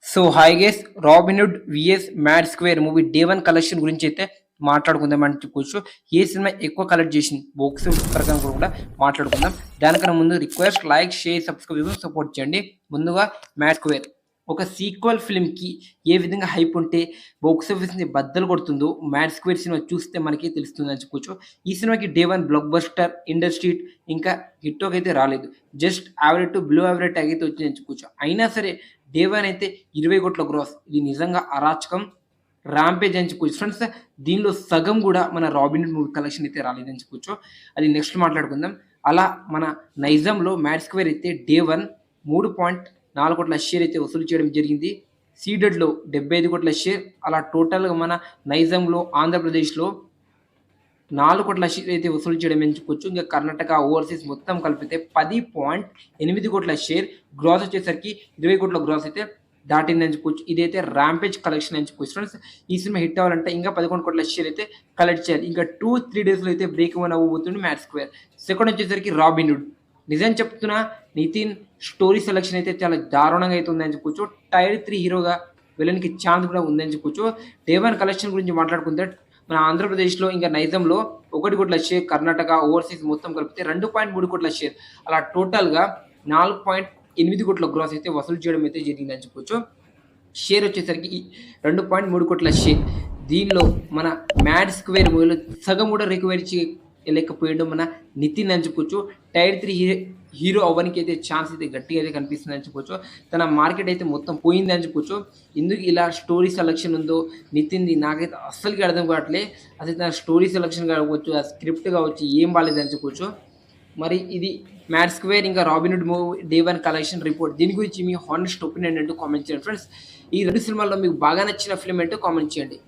So hi guys, Robinhood VS Mad Square movie day 1 collection గురించి అయితే మాట్లాడుకుందాం అని చెప్పుకోవచ్చు. ఏ సినిమా ఎక్కువ కలెక్ట్ చేసింది బాక్స్ ఆఫీస్ ప్రకారం కూడా మాట్లాడుకుందాం. దానికన్నా ముందు request like, share, subscribe support చేయండి. ముందుగా మ్యాడ్ స్క్వేర్ ఒక సీక్వెల్ ఫిల్మ్‌కి ఏ విధంగా హైప్ ఉంటే బాక్స్ ఆఫీస్‌ని బద్దలు కొడుతుందో మ్యాడ్ స్క్వేర్ సినిమా చూస్తే మనకి తెలుస్తుందని చెప్పుకోవచ్చు. ఈ సినిమాకి డే 1 బ్లాక్ బస్టర్, ఇండస్ట్రీ ఇంకా హిట్టోకి అయితే రాలేదు. Just average to below average tag అయితే వచ్చిందని చెప్పుకోవచ్చు. అయినా సరే డే 1 అయితే 20,00,00,000 గ్రాస్. ఇది నిజంగా అరాచకం, రాంపేజ్ అని చెప్పుకోవచ్చు. ఫ్రెండ్స్, దీనిలో సగం కూడా మన రాబిన్హుడ్ మూవీ కలెక్షన్ అయితే రాలేదని చెప్పుకోవచ్చు. అది నెక్స్ట్ మాట్లాడుకుందాం. అలా మన నైజాంలో మ్యాడ్ స్క్వేర్ అయితే డే 1 3.4 షేర్ అయితే వసూలు చేయడం జరిగింది. సీడెడ్‌లో 75,00,00,000 షేర్. అలా టోటల్‌గా మన నైజాంలో, ఆంధ్రప్రదేశ్‌లో 4,00,00,000 షేర్ అయితే వసూలు చేయడం అని చెప్పుకోవచ్చు. ఇంకా కర్ణాటక, ఓవర్సీస్ మొత్తం కలిపితే 10.8 కోట్ల షేర్. గ్రాస్ వచ్చేసరికి 20,00,00,000 గ్రాస్ అయితే దాటిందని చెప్పుకోవచ్చు. ఇదైతే ర్యాంపేజ్ కలెక్షన్ అని చెప్పుకోవచ్చు ఫ్రెండ్స్. ఈ సినిమా హిట్ అవ్వాలంటే ఇంకా 11,00,00,000 షేర్ అయితే కలెక్ట్ చేయాలి. ఇంకా 2-3 డేస్‌లో అయితే బ్రేక్ ఈవెన్ అవ్వబోతుంది మ్యాడ్ స్క్వేర్. సెకండ్ వచ్చేసరికి రాబిన్హుడ్. నిజం చెప్తున్నా, నితిన్ స్టోరీ సెలక్షన్ అయితే చాలా దారుణంగా అయితే ఉందని చెప్పుకోవచ్చు. టైర్ 3 హీరోగా విలన్‌కి ఛాన్స్ కూడా ఉందని చెప్పొచ్చు. డే 1 కలెక్షన్ గురించి మాట్లాడుకుంటే మన ఆంధ్రప్రదేశ్‌లో ఇంకా నైజాంలో 1,00,00,000 షేర్, కర్ణాటక, ఓవర్సీస్ మొత్తం కలిపితే 2.3 కోట్ల షేర్. అలా టోటల్‌గా 4.8 కోట్ల గ్రాస్ అయితే వసూలు చేయడం అయితే జరిగిందని చెప్పొచ్చు. షేర్ వచ్చేసరికి 2.3 కోట్ల షేర్. దీనిలో మన మ్యాడ్ స్క్వేర్ మూవీలో సగం కూడా రికవరీ చేయలేకపోయాడు మన నితిన్ అని చెప్పుకోవచ్చు. టైర్ 3 హీరో అవ్వడానికి అయితే ఛాన్స్ అయితే గట్టిగా అయితే కనిపిస్తుందని చెప్పుకోవచ్చు. తన మార్కెట్ అయితే మొత్తం పోయిందని చెప్పుకోవచ్చు. ఎందుకు ఇలా స్టోరీ సెలక్షన్ ఉందో నితిన్‌ది నాకైతే అస్సలకి అర్థం కావట్లే. అసలు తన స్టోరీ సెలక్షన్ కావచ్చు, ఆ స్క్రిప్ట్ కావచ్చు, ఏం బాలేదని చెప్పుకోవచ్చు. మరి ఇది మ్యాడ్ స్క్వేర్ ఇంకా Robinhood movie day 1 collection report. దీని గురించి మీ హానెస్ట్ ఒపీనియన్ ఏంటో కామెంట్ చేయండి ఫ్రెండ్స్. ఈ 2 సినిమాల్లో మీకు బాగా నచ్చిన ఫిల్మ్ ఏంటో కామెంట్ చేయండి.